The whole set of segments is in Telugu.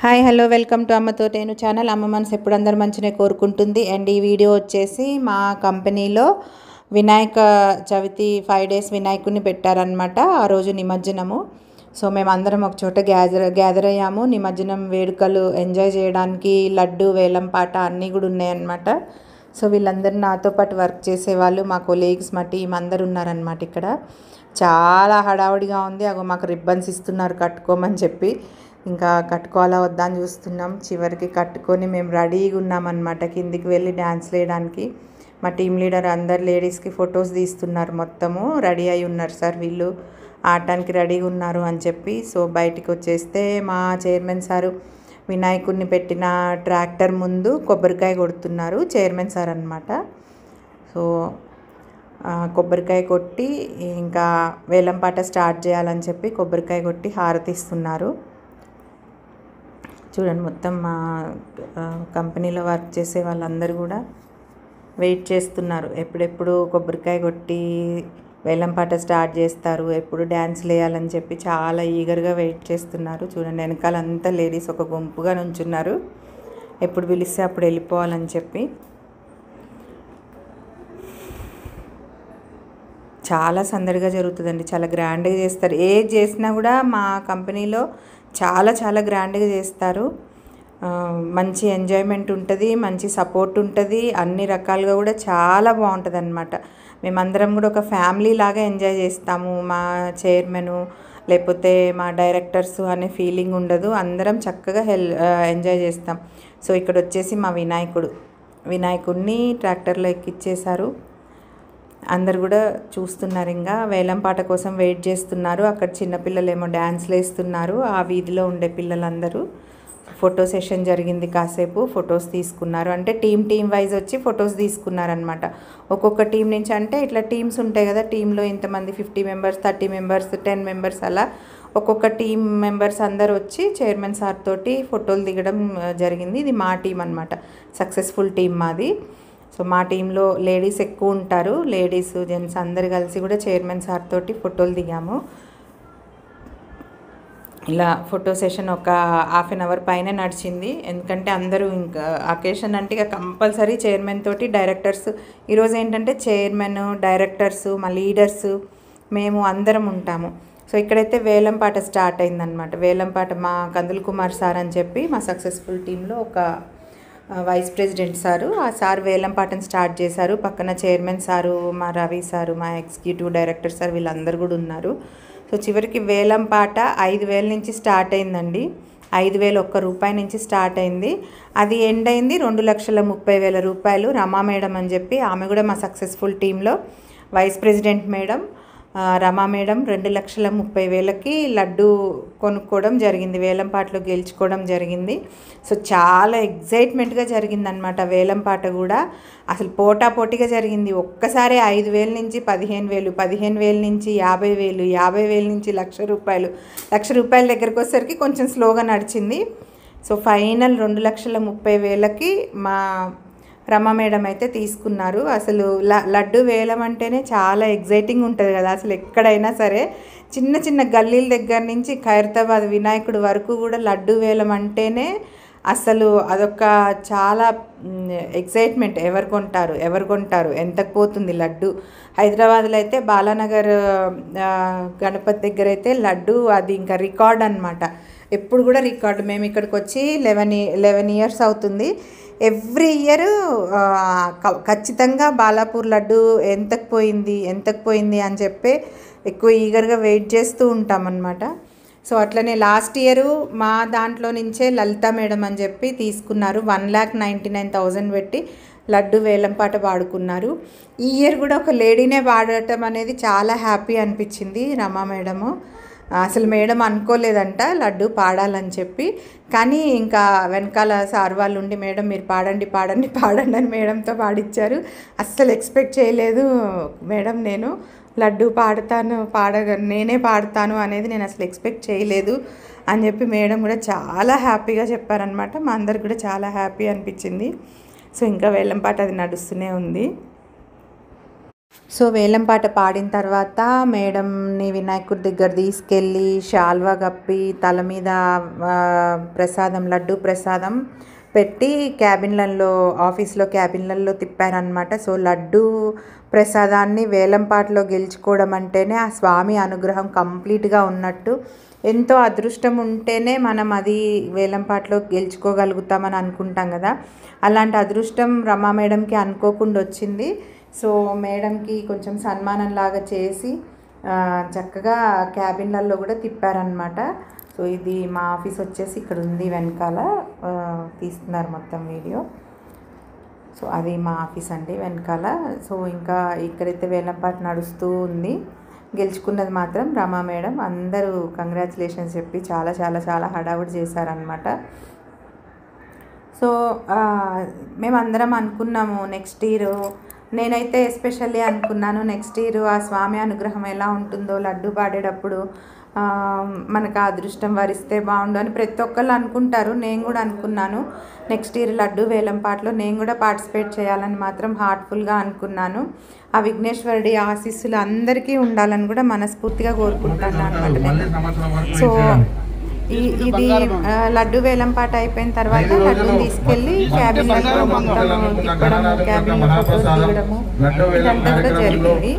హాయ్ హలో వెల్కమ్ టు అమ్మతో నేను ఛానల్. అమ్మ మనసు ఎప్పుడు అందరు మంచినే కోరుకుంటుంది. అండ్ ఈ వీడియో వచ్చేసి మా కంపెనీలో వినాయక చవితి 5 days వినాయకుడిని పెట్టారనమాట. ఆ రోజు నిమజ్జనము. సో మేమందరం ఒక చోట గ్యాదర్ అయ్యాము. నిమజ్జనం వేడుకలు ఎంజాయ్ చేయడానికి లడ్డు వేలం పాట అన్నీ కూడా ఉన్నాయన్నమాట. సో వీళ్ళందరూ నాతో పాటు వర్క్ చేసేవాళ్ళు, మా కొలీగ్స్, మా టీం అందరు ఉన్నారనమాట. ఇక్కడ చాలా హడావుడిగా ఉంది. అగో మాకు రిబ్బన్స్ ఇస్తున్నారు కట్టుకోమని చెప్పి. ఇంకా కట్టుకోవాలా వద్దా అని చూస్తున్నాం. చివరికి కట్టుకొని మేము రెడీగా ఉన్నామన్నమాట కిందికి వెళ్ళి డ్యాన్స్ వేయడానికి. మా టీం లీడర్ అందరు లేడీస్కి ఫొటోస్ తీస్తున్నారు. మొత్తము రెడీ అయి ఉన్నారు సార్, వీళ్ళు ఆడటానికి రెడీగా ఉన్నారు అని చెప్పి. సో బయటికి వచ్చేస్తే మా చైర్మన్ సారు వినాయకుడిని పెట్టిన ట్రాక్టర్ ముందు కొబ్బరికాయ కొడుతున్నారు. చైర్మన్ సార్ అనమాట. సో కొబ్బరికాయ కొట్టి ఇంకా వేలంపాట స్టార్ట్ చేయాలని చెప్పి కొబ్బరికాయ కొట్టి హారతి ఇస్తున్నారు. చూడండి, మొత్తం మా కంపెనీలో వర్క్ చేసే వాళ్ళందరూ కూడా వెయిట్ చేస్తున్నారు. ఎప్పుడెప్పుడు కొబ్బరికాయ కొట్టి వేలంపాట స్టార్ట్ చేస్తారు, ఎప్పుడు డ్యాన్స్లు వేయాలని చెప్పి చాలా ఈగర్గా వెయిట్ చేస్తున్నారు. చూడండి, వెనకాల అంతా లేడీస్ ఒక గుంపుగా నుంచున్నారు, ఎప్పుడు పిలిస్తే అప్పుడు వెళ్ళిపోవాలని చెప్పి. చాలా సందడిగా జరుగుతుందండి, చాలా గ్రాండ్గా చేస్తారు. ఏది చేసినా కూడా మా కంపెనీలో చాలా గ్రాండ్గా చేస్తారు. మంచి ఎంజాయ్మెంట్ ఉంటుంది, మంచి సపోర్ట్ ఉంటుంది, అన్ని రకాలుగా కూడా చాలా బాగుంటుంది అన్నమాట. మేమందరం కూడా ఒక ఫ్యామిలీ లాగా ఎంజాయ్ చేస్తాము. మా చైర్మను లేకపోతే మా డైరెక్టర్స్ అనే ఫీలింగ్ ఉండదు. అందరం చక్కగా ఎంజాయ్ చేస్తాం. సో ఇక్కడ వచ్చేసి మా వినాయకుడిని ట్రాక్టర్లో ఎక్కిచ్చేశారు. అందరు కూడా చూస్తున్నారు, ఇంకా వేలంపాట కోసం వెయిట్ చేస్తున్నారు. అక్కడ చిన్నపిల్లలు ఏమో డ్యాన్స్లు వేస్తున్నారు. ఆ వీధిలో ఉండే పిల్లలందరూ ఫోటో సెషన్ జరిగింది, కాసేపు ఫొటోస్ తీసుకున్నారు. అంటే టీం వైజ్ వచ్చి ఫొటోస్ తీసుకున్నారనమాట. ఒక్కొక్క టీం నుంచి, అంటే ఇట్లా టీమ్స్ ఉంటాయి కదా, టీంలో ఇంతమంది 50 members, 30 members, 10 members అలా ఒక్కొక్క టీం మెంబర్స్ అందరు వచ్చి చైర్మన్ సార్ తోటి ఫోటోలు దిగడం జరిగింది. ఇది మా టీం అనమాట, సక్సెస్ఫుల్ టీం మాది. సో మా టీంలో లేడీస్ ఎక్కువ ఉంటారు. లేడీస్ జెంట్స్ అందరు కలిసి కూడా చైర్మన్ సార్ తోటి ఫోటోలు దిగాము. ఇలా ఫోటో సెషన్ ఒక 1/2 hour పైన నడిచింది. ఎందుకంటే అందరూ ఇంకా అకేషన్ అంటే ఇక కంపల్సరీ చైర్మన్ తోటి డైరెక్టర్స్, ఈరోజు ఏంటంటే చైర్మన్, డైరెక్టర్స్, మా లీడర్స్, మేము అందరం ఉంటాము. సో ఇక్కడైతే వేలంపాట స్టార్ట్ అయిందనమాట. వేలంపాట మా కందుల్ కుమార్ సార్ అని చెప్పి మా సక్సెస్ఫుల్ టీంలో ఒక వైస్ ప్రెసిడెంట్ సారు, ఆ సార్ వేలంపాటను స్టార్ట్ చేశారు. పక్కన చైర్మన్ సారు, మా రవి సారు, మా ఎగ్జిక్యూటివ్ డైరెక్టర్ సార్, వీళ్ళందరూ కూడా ఉన్నారు. సో చివరికి వేలంపాట 5,000 నుంచి స్టార్ట్ అయిందండి. 5,000 ₹1 నుంచి స్టార్ట్ అయింది. అది ఎండ్ అయింది 2,30,000 రూపాయలు. రమా మేడం అని చెప్పి, ఆమె కూడా మా సక్సెస్ఫుల్ టీంలో వైస్ ప్రెసిడెంట్ మేడం. రమా మేడం 2,30,000కి లడ్డు కొనుక్కోవడం జరిగింది, వేలంపాటలో గెలుచుకోవడం జరిగింది. సో చాలా ఎగ్జైట్మెంట్గా జరిగిందనమాట వేలంపాట కూడా. అసలు పోటాపోటీగా జరిగింది. ఒక్కసారి 5,000 నుంచి 15,000, 15,000 నుంచి 50,000, 50,000 నుంచి ₹1,00,000, ₹1,00,000 దగ్గరికి వచ్చేసరికి కొంచెం స్లోగా నడిచింది. సో ఫైనల్ 2,30,000కి మా రమా మేడం అయితే తీసుకున్నారు. అసలు లడ్డు వేలం అంటేనే చాలా ఎగ్జైటింగ్ ఉంటుంది కదా. అసలు ఎక్కడైనా సరే చిన్న గల్లీల దగ్గర నుంచి ఖైరతాబాద్ వినాయకుడి వరకు కూడా లడ్డు వేలం అంటేనే అసలు అదొక చాలా ఎగ్జైట్మెంట్. ఎవరు కొంటారు, ఎంతకు పోతుంది లడ్డు. హైదరాబాద్లో అయితే బాలానగర్ గణపతి దగ్గర అయితే లడ్డు అది ఇంకా రికార్డ్ అనమాట. ఎప్పుడు కూడా రికార్డు. మేము ఇక్కడికి వచ్చి 11 years అవుతుంది. ఎవ్రీ ఇయర్ ఖచ్చితంగా బాలాపూర్ లడ్డు ఎంతకు పోయింది అని చెప్పి ఎక్కువ ఈగర్గా వెయిట్ చేస్తూ ఉంటామన్నమాట. సో అట్లనే లాస్ట్ ఇయర్ మా దాంట్లో నుంచే లలిత మేడం అని చెప్పి తీసుకున్నారు. 1,99,000 పెట్టి లడ్డు వేలంపాట పాడుకున్నారు. ఈ ఇయర్ కూడా ఒక లేడీనే పాడటం అనేది చాలా హ్యాపీ అనిపించింది. రమా మేడము అసలు మేడం అనుకోలేదంట లడ్డు పాడాలని చెప్పి. కానీ ఇంకా వెనకాల సార్ వాళ్ళు ఉండి, మేడం మీరు పాడండి అని మేడంతో పాడించారు. అస్సలు ఎక్స్పెక్ట్ చేయలేదు మేడం, నేను లడ్డు నేనే పాడతాను అనేది నేను అసలు ఎక్స్పెక్ట్ చేయలేదు అని చెప్పి మేడం కూడా చాలా హ్యాపీగా చెప్పారనమాట. మా అందరికి కూడా చాలా హ్యాపీ అనిపించింది. సో ఇంకా వేలంపాట అది నడుస్తూనే ఉంది. సో వేలం పాట పాడిన తర్వాత మేడంని వినాయకుడి దగ్గర తీసుకెళ్ళి శాల్వా కప్పి తల మీద ప్రసాదం లడ్డు ప్రసాదం పెట్టి క్యాబిన్లలో ఆఫీస్లో క్యాబిన్లలో తిప్పారనమాట. సో లడ్డు ప్రసాదాన్ని వేలం పాటలో గెలుచుకోవడం అంటేనే ఆ స్వామి అనుగ్రహం కంప్లీట్గా ఉన్నట్టు. ఎంతో అదృష్టం ఉంటేనే మనం అది వేలం పాటలో గెలుచుకోగలుగుతామని అనుకుంటాం కదా. అలాంటి అదృష్టం రమా మేడంకి అనుకోకుండా వచ్చింది. సో మేడంకి కొంచెం సన్మానం లాగా చేసి చక్కగా క్యాబిన్లలో కూడా తిప్పారనమాట. సో ఇది మా ఆఫీస్ వచ్చేసి ఇక్కడ ఉంది, వెనకాల తీస్తున్నారు మొత్తం వీడియో. సో అది మా ఆఫీస్ అండి వెనకాల. సో ఇంకా ఇక్కడైతే వేలంపాట నడుస్తూ ఉంది. గెలుచుకున్నది మాత్రం రమా మేడం. అందరూ కంగ్రాచులేషన్స్ చెప్పి చాలా చాలా చాలా హడావుడి చేశారనమాట. సో మేమందరం అనుకున్నాము నెక్స్ట్ ఇయర్, నేనైతే ఎస్పెషల్లీ అనుకున్నాను నెక్స్ట్ ఇయర్ ఆ స్వామి అనుగ్రహం ఎలా ఉంటుందో లడ్డు పాడేటప్పుడు మనకు ఆ అదృష్టం వరిస్తే బాగుండు అని ప్రతి ఒక్కళ్ళు అనుకుంటారు. నేను కూడా అనుకున్నాను నెక్స్ట్ ఇయర్ లడ్డు వేలం పాటలో నేను కూడా పార్టిసిపేట్ చేయాలని మాత్రం హార్ట్ఫుల్గా అనుకున్నాను. ఆ విఘ్నేశ్వరుడి ఆశీస్సులు అందరికీ ఉండాలని కూడా మనస్ఫూర్తిగా కోరుకుంటాను అనమాట. సో ఇది లడ్డు వేలం పాట అయిపోయిన తర్వాత లడ్డూని తీసుకెళ్ళి క్యాబిన్లో మొత్తం తిప్పడము, క్యాబిన్లో ఫోటోస్ దిగడము ఇదంతా కూడా జరిగింది.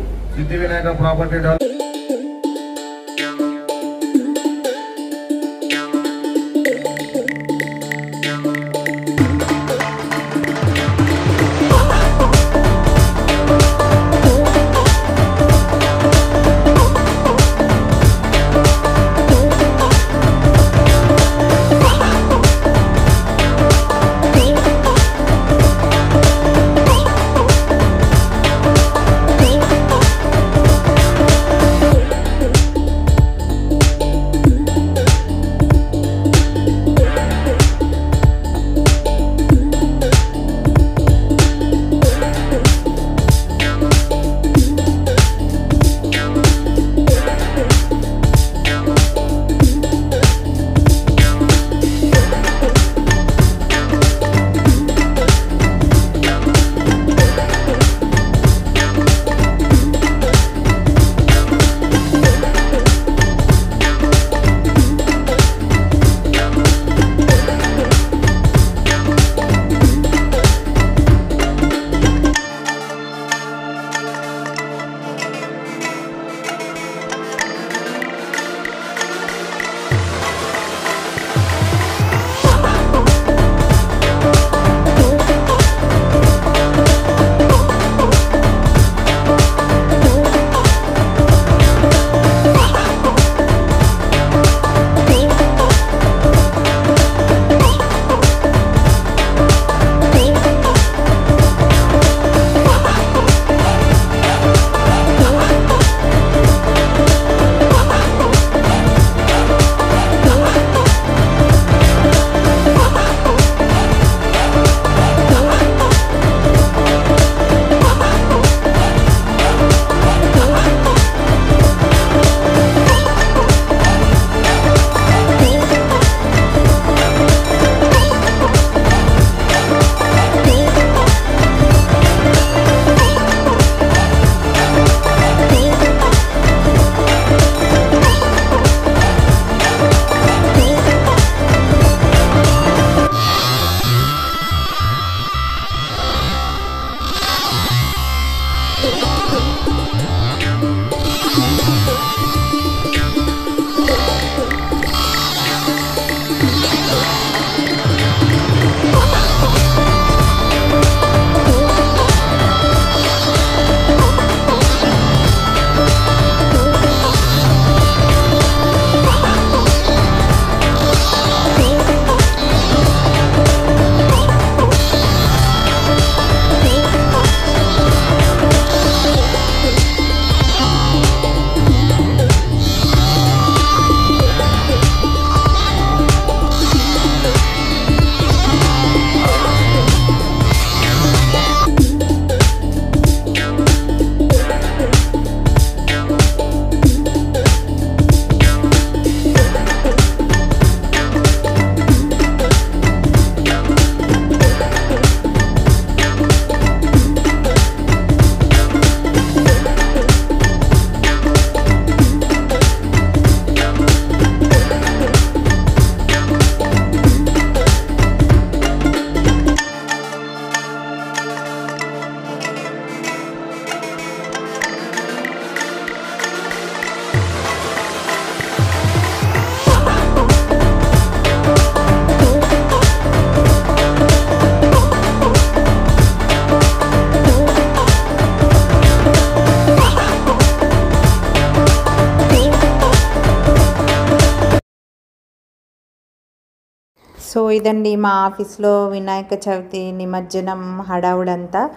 సో ఇదండి మా ఆఫీస్లో వినాయక చవితి నిమజ్జనం హడావుడంతా.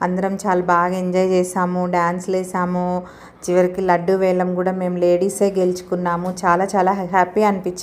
అందరం చాలా బాగా ఎంజాయ్ చేసాము, డ్యాన్స్లు వేసాము, చివరికి లడ్డు వేలం కూడా మేము లేడీసే గెలుచుకున్నాము. చాలా చాలా హ్యాపీ అనిపించింది.